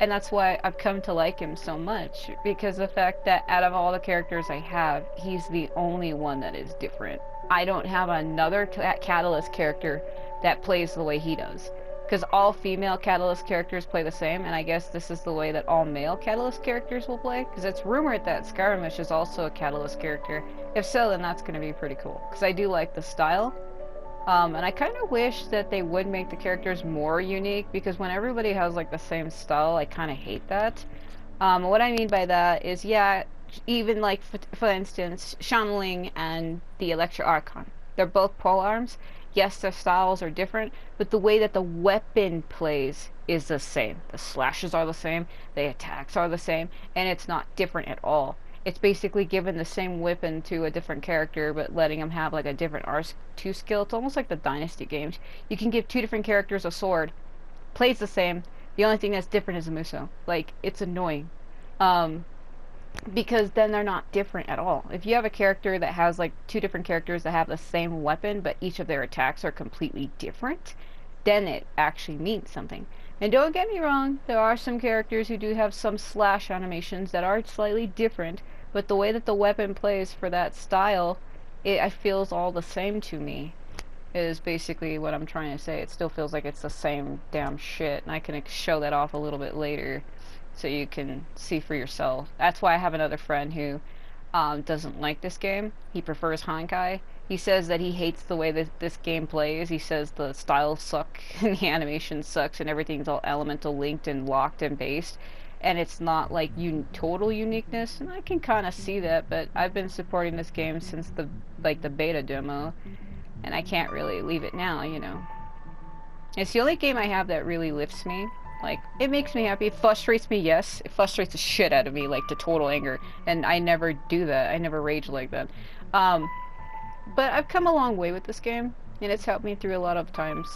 and that's why I've come to like him so much, because the fact that out of all the characters I have, he's the only one that is different. I don't have another catalyst character that plays the way he does, because all female catalyst characters play the same, and I guess this is the way that all male catalyst characters will play, because it's rumored that Skyrimish is also a catalyst character. If so, then that's going to be pretty cool, because I do like the style. And I kind of wish that they would make the characters more unique, because when everybody has like the same style, I kind of hate that. What I mean by that is, yeah, even like for instance, Shanling and the Electro Archon, they're both polearms. Yes, their styles are different, but the way that the weapon plays is the same. The slashes are the same, the attacks are the same, and it's not different at all. It's basically giving the same weapon to a different character, but letting them have like a different R2 skill. It's almost like the Dynasty games. You can give 2 different characters a sword, plays the same. The only thing that's different is a Muso. Like, it's annoying. Because then they're not different at all. If you have a character that has like 2 different characters that have the same weapon, but each of their attacks are completely different, then it actually means something. And don't get me wrong, there are some characters who do have some slash animations that are slightly different, but the way that the weapon plays for that style, it feels all the same to me, is basically what I'm trying to say. It still feels like it's the same damn shit, and I can show that off a little bit later so you can see for yourself. That's why I have another friend who doesn't like this game. He prefers Honkai. He says that he hates the way that this game plays. He says the styles suck and the animation sucks and everything's all elemental linked and locked and based. And it's not like total uniqueness, and I can kind of see that, but I've been supporting this game since the beta demo, and I can't really leave it now, you know. It's the only game I have that really lifts me. Like, it makes me happy. It frustrates me, yes. It frustrates the shit out of me, like, to total anger. And I never do that. I never rage like that. But I've come a long way with this game, and it's helped me through a lot of times.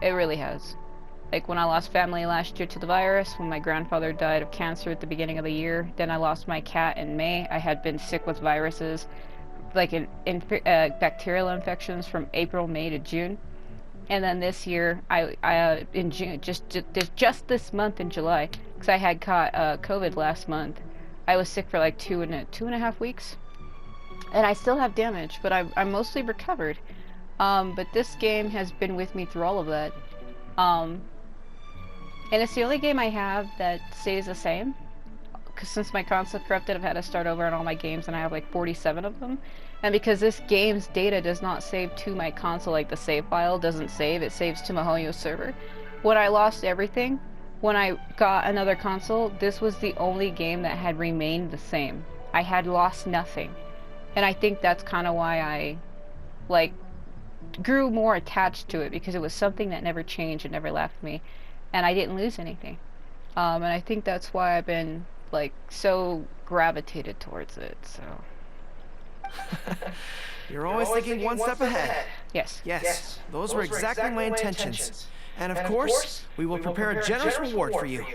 It really has. Like, when I lost family last year to the virus, when my grandfather died of cancer at the beginning of the year, then I lost my cat in May. I had been sick with viruses, like bacterial infections from April, May to June. And then this year, I in June, just this month in July, because I had caught COVID last month, I was sick for like two and a half weeks, and I still have damage, but I'm mostly recovered. But this game has been with me through all of that, and it's the only game I have that stays the same. Because since my console corrupted, I've had to start over on all my games, and I have like 47 of them. And because this game's data does not save to my console, like the save file doesn't save, it saves to Mihoyo server. When I lost everything, when I got another console, this was the only game that had remained the same. I had lost nothing. And I think that's kind of why I, like, grew more attached to it, because it was something that never changed and never left me. And I didn't lose anything. And I think that's why I've been, like, so gravitated towards it, so... You're always thinking one step ahead. Yes. Yes, those were exactly my intentions. And of course, we will prepare a generous reward for you.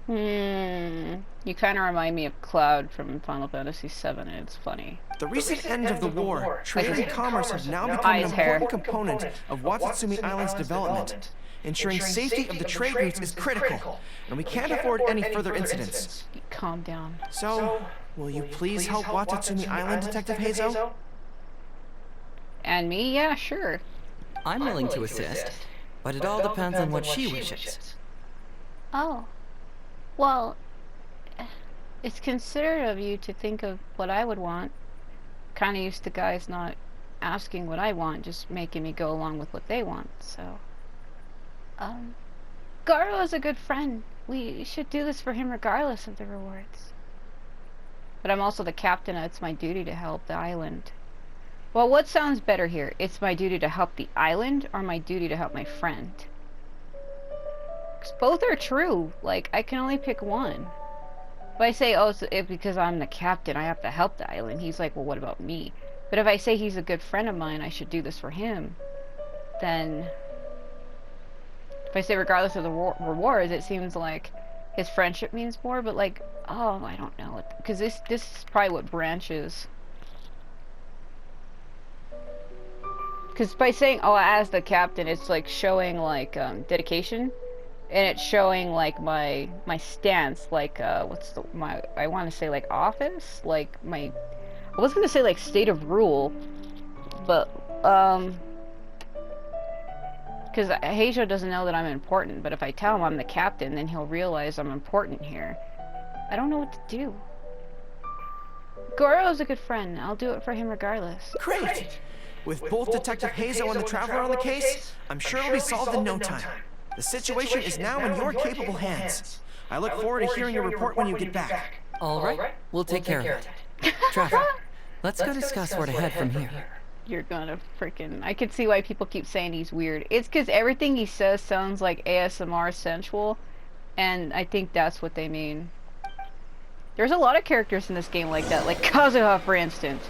You kind of remind me of Cloud from Final Fantasy VII, and it's funny. The recent end of the war, trade and commerce have now become an important component of Watatsumi Island's development. Ensuring safety of the trade routes is critical, and we can't afford any further incidents. Calm down. So, will you please help Watatsumi Island, Detective Heizou? And me? Yeah, sure. I'm willing to assist, but it all depends on what she wishes. Oh. Well, it's considerate of you to think of what I would want. Kind of used to guys not asking what I want, just making me go along with what they want, so... Garo is a good friend. We should do this for him regardless of the rewards. But I'm also the captain, and it's my duty to help the island. Well, what sounds better here? It's my duty to help the island, or my duty to help my friend? Because both are true. Like, I can only pick one. If I say, oh, because I'm the captain, I have to help the island, he's like, well, what about me? But if I say he's a good friend of mine, I should do this for him, then... If I say regardless of the rewards, it seems like his friendship means more, but like, oh, I don't know. Because this is probably what branches. Because by saying, oh, as the captain, it's like showing like dedication. And it's showing like my stance, like I want to say like office, like I was gonna say like state of rule, but because Heizou doesn't know that I'm important, but if I tell him I'm the captain, then he'll realize I'm important here. I don't know what to do. Goro's a good friend. I'll do it for him regardless. Great! With both Detective Heizou and the Traveler on the case, I'm sure it'll be solved in no time. The situation is now in your capable hands. I look forward to hearing your report when you get back. All right, we'll take care of it. Traveler, let's go discuss where to head from here. You're gonna freaking... I can see why people keep saying he's weird. It's because everything he says sounds like ASMR sensual, and I think that's what they mean. There's a lot of characters in this game like that, like Kazuha, for instance.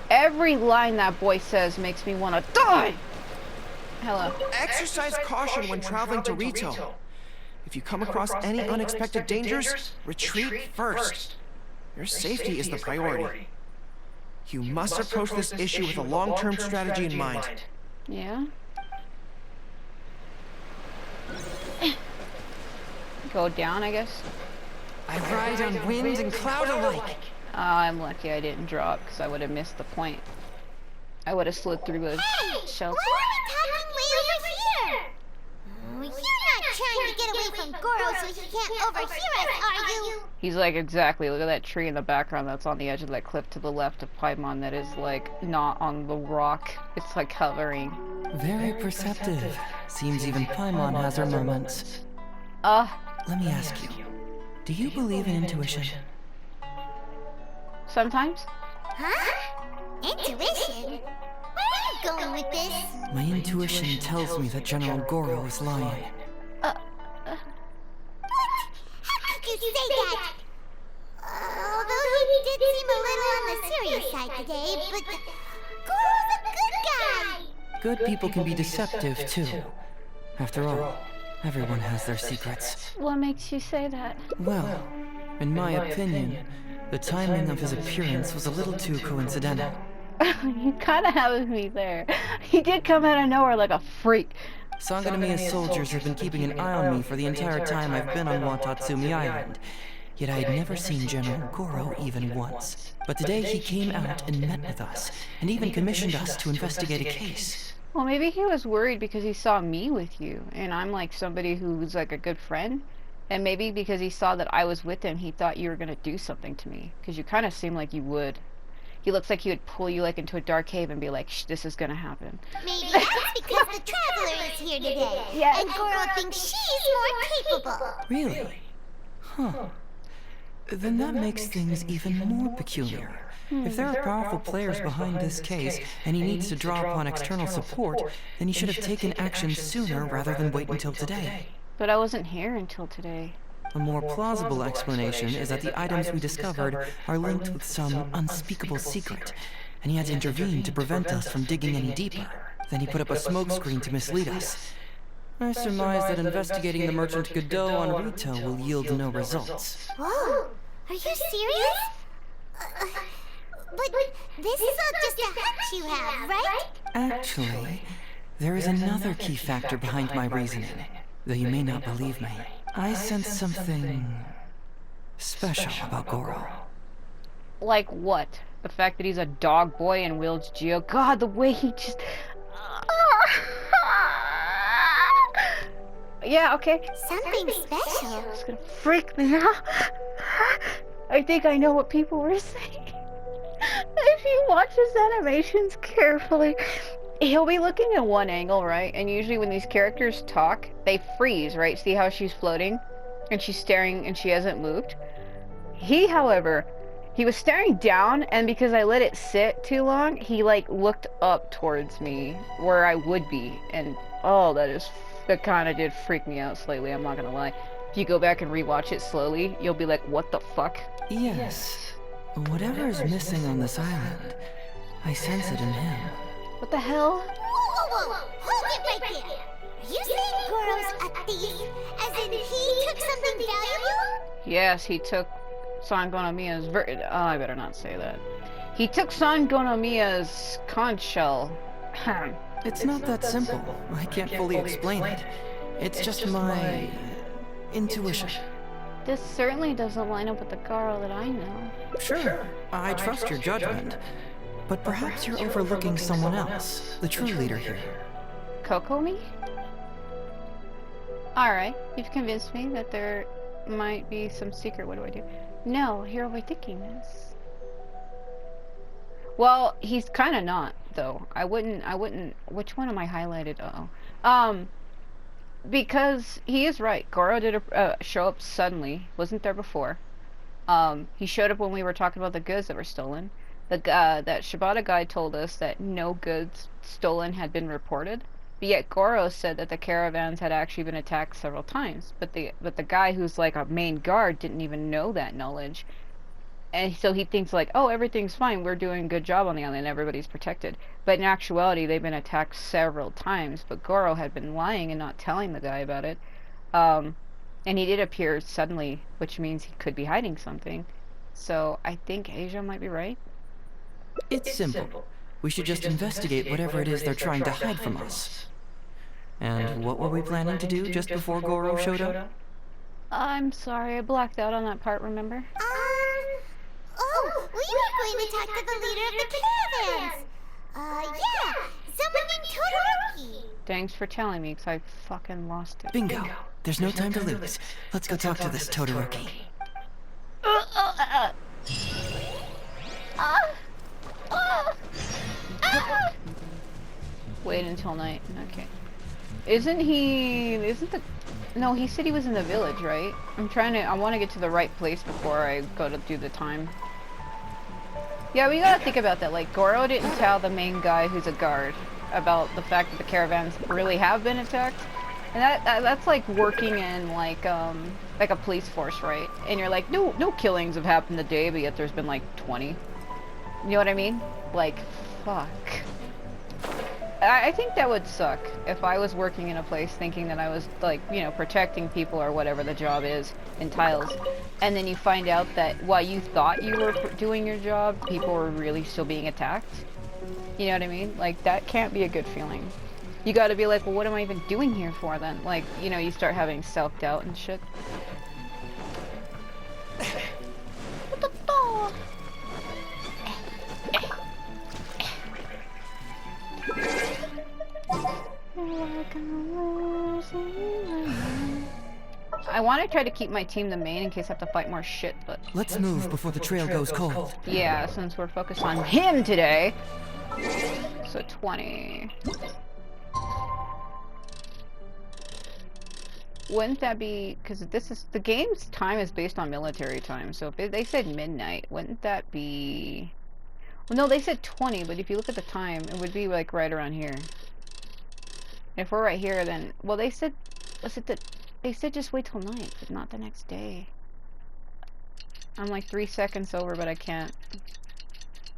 Every line that boy says makes me want to die! Hello. Exercise caution when traveling to Rito. If you come across any unexpected dangers, retreat first. Your safety is the priority. You must approach this issue with a long-term strategy in mind. Yeah? Go down, I guess? I ride on wind and cloud alike. Oh, I'm lucky I didn't drop, because I would have missed the point. I would have slid through the shelter. Why are we talking way over here? Oh, you're not trying to get away from Goro so he can't overhear us, are you? He's like, exactly. Look at that tree in the background that's on the edge of that cliff to the left of Paimon that is like not on the rock. It's like hovering. Very perceptive. Seems even Paimon has her moments. Let me ask you, do you believe in intuition? Sometimes? Huh? Intuition? Where are you going with this? My intuition tells me that General Goro is lying. What? How could you say that? Although he did seem a little on the serious side today, but Goro's a good guy! Good people can be deceptive, too. After all, everyone has their secrets. What makes you say that? Well, in my opinion, the timing of his appearance was a little too coincidental. You kind of have me there. He did come out of nowhere like a freak. Sangonomiya's soldiers have been keeping an eye on me for the entire time I've been on Watatsumi Island. Yet I had never seen General Goro even once. But today he came out and met with us, and even commissioned us to investigate a case. Well, maybe he was worried because he saw me with you, and I'm like somebody who's like a good friend. And maybe because he saw that I was with him, he thought you were gonna do something to me. Because you kind of seem like you would. He looks like he would pull you like into a dark cave and be like, shh, this is gonna happen. Maybe that's because the Traveler is here today, Yeah. and Goro thinks she's more capable. Really? Huh. Then that makes things even more peculiar. If there are powerful players behind this case, and he needs to draw upon external support, then he should have taken action sooner rather than wait until today. But I wasn't here until today. A more plausible explanation is that the items we discovered are linked with some unspeakable secret, and he had to intervene to prevent us from digging any deeper. Then he put up a smokescreen to mislead us. I surmise that investigating the merchant Godot on Rito will yield no results. Whoa, are you serious? But this is all just a hunch you have, right? Actually, there is another key factor behind my reasoning, though you may not believe me. I sense something special about Goro. Like what? The fact that he's a dog boy and wields Geo? God, the way he just... Yeah, okay. Something special. It's gonna freak me out. I think I know what people were saying. If you watch his animations carefully, he'll be looking at one angle, right? And usually when these characters talk, they freeze, right? See how she's floating? And she's staring and she hasn't moved? He, however, he was staring down, and because I let it sit too long, he like looked up towards me where I would be. And oh, that kind of did freak me out slightly, I'm not gonna lie. If you go back and rewatch it slowly, you'll be like, what the fuck? Yes. Whatever is missing on this island, I sense it in him. What the hell? Whoa, hold it right there. Are you saying Goro's a thief? As in he took something valuable? Yes, he took Sangonomiya's I better not say that. He took Sangonomiya's conch shell. It's not that simple. I can't fully explain it. It's just my... intuition. This certainly doesn't line up with the Garo that I know. Sure, I trust your judgment. But perhaps you're overlooking someone else, the true leader here. Kokomi? Alright, you've convinced me that there might be some secret. What do I do? No, here am I thinking this. Well, he's kind of not, though. I wouldn't, which one am I highlighted? Uh-oh. Because he is right. Goro did show up suddenly. Wasn't there before. He showed up when we were talking about the goods that were stolen. That Shibata guy told us that no goods stolen had been reported. But yet Goro said that the caravans had actually been attacked several times. But the guy who's like a main guard didn't even know that knowledge. And so he thinks like, oh, everything's fine. We're doing a good job on the island. Everybody's protected. But in actuality, they've been attacked several times. But Goro had been lying and not telling the guy about it. And he did appear suddenly, which means he could be hiding something. So I think Asia might be right. It's simple. We should just investigate whatever it is they're trying to hide from us. And what were we planning to do just before Goro showed up? I'm sorry, I blacked out on that part, remember? Oh, we were going to talk to the leader of the caravans. Yeah, someone named Todoroki. Thanks for telling me, because I fucking lost it. Bingo. There's no time to lose. Let's go talk to this Todoroki. Wait until night. Okay. Isn't the... No, he said he was in the village, right? I want to get to the right place before I go to do the time. Yeah, we gotta think about that. Like, Goro didn't tell the main guy who's a guard about the fact that the caravans really have been attacked. And that's like working in like a police force, right? And you're like, no killings have happened today, but yet there's been like 20. You know what I mean? Like, fuck. I think that would suck if I was working in a place thinking that I was, like, you know, protecting people or whatever the job is in Tiles, and then you find out that while you thought you were doing your job, people were really still being attacked. You know what I mean? Like, that can't be a good feeling. You gotta be like, well, what am I even doing here for then? Like, you know, you start having self-doubt and shit. I want to try to keep my team the main in case I have to fight more shit, but... Let's move before the trail goes cold. Yeah, since we're focused on him today. So 20. Wouldn't that be... Because the game's time is based on military time, so if they said midnight, wouldn't that be... Well, no, they said 20, but if you look at the time, it would be like right around here. If we're right here, then... Well, they said... They said just wait till night, but not the next day. I'm like 3 seconds over, but I can't.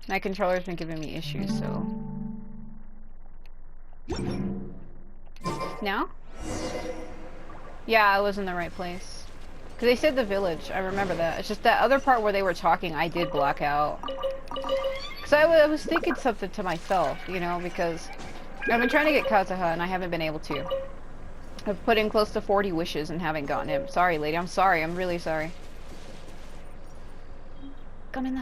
My controller's been giving me issues, so... Now? Yeah, I was in the right place. Because they said the village, I remember that. It's just that other part where they were talking, I did block out. Because I was thinking something to myself, you know, because... I've been trying to get Kazuha, and I haven't been able to. I've put in close to 40 wishes and haven't gotten him. Sorry, lady. I'm sorry. I'm really sorry. Gimme.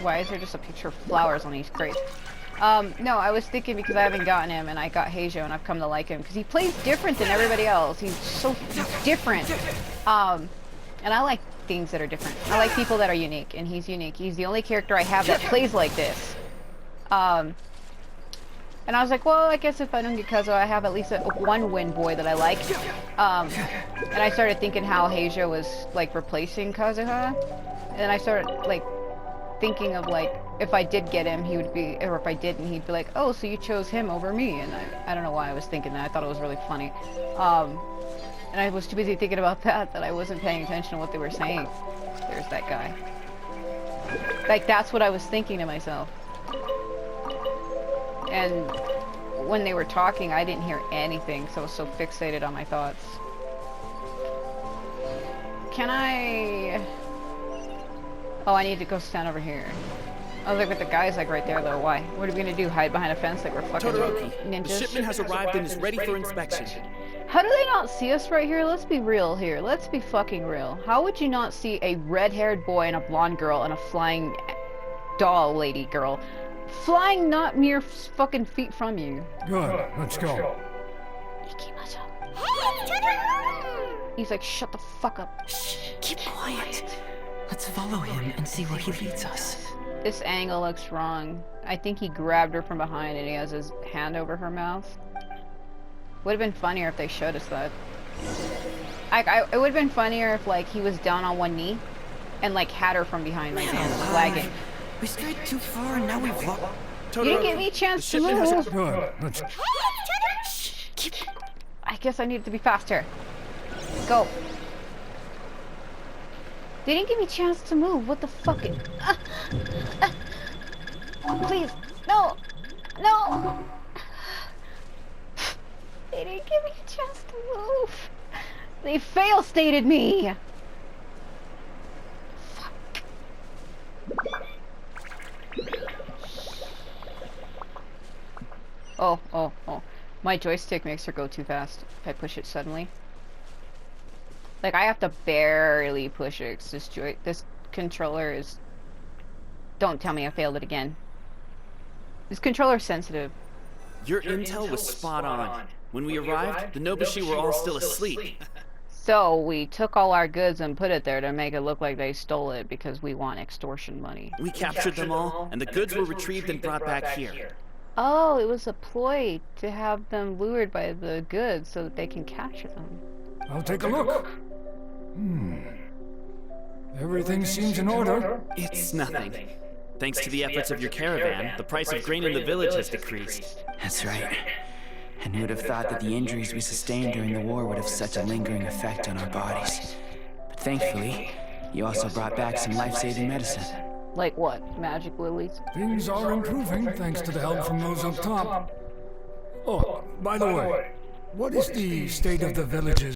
Why is there just a picture of flowers on these crates? No, I was thinking because I haven't gotten him, and I got Heizou, and I've come to like him because he plays different than everybody else. He's different. And I like things that are different. I like people that are unique, and he's unique. He's the only character I have that plays like this. And I was like, well, I guess if I don't get Kazuha, I have at least one win boy that I like. And I started thinking how Heizou was, like, replacing Kazuha. And then I started, like, thinking of, like, if I did get him, he would be, or if I didn't, he'd be like, oh, so you chose him over me. And I don't know why I was thinking that. I thought it was really funny. And I was too busy thinking about that I wasn't paying attention to what they were saying. There's that guy. Like, that's what I was thinking to myself. And when they were talking, I didn't hear anything, so I was so fixated on my thoughts. Can I... Oh, I need to go stand over here. I was like, but the guy's like right there, though. Why? What are we gonna do? Hide behind a fence like we're fucking ninjas? The shipment has arrived and is ready for inspection. How do they not see us right here? Let's be real here. Let's be fucking real. How would you not see a red-haired boy and a blonde girl and a flying doll lady girl flying not mere fucking feet from you? Good, let's go. He's like, shut the fuck up. Shh, keep quiet. Let's follow him and see where he leads us. This angle looks wrong. I think he grabbed her from behind and he has his hand over her mouth. Would have been funnier if they showed us that. It would have been funnier if, like, he was down on one knee and, like, had her from behind, like, hands wagging. We strayed too far and now we've lost. You didn't give me a chance to move. Good, let's... Shh, keep... I guess I needed to be faster. Go. They didn't give me a chance to move. What the fuck? Oh, please. No. No. They didn't give me a chance to move. They fail-stated me. Fuck. Oh. My joystick makes her go too fast if I push it suddenly. Like, I have to barely push it. 'Cause this controller is... Don't tell me I failed it again. This controller's sensitive. Your intel was spot on. When we arrived, the Nobushi were all still asleep. So we took all our goods and put it there to make it look like they stole it because we want extortion money. We captured them all, and the goods were retrieved and brought back here. Oh, it was a ploy to have them lured by the goods so that they can capture them. I'll take a look. Everything seems in order. It's nothing. Thanks to the efforts of your caravan, the price of grain in the village has decreased. That's right. And who would have thought that the injuries we sustained during the war would have such a lingering effect on our bodies? But thankfully, you also brought back some life-saving medicine. Like what? Magic lilies? Things are improving thanks to the help from those up top. Oh, by the way, what is the state of the village's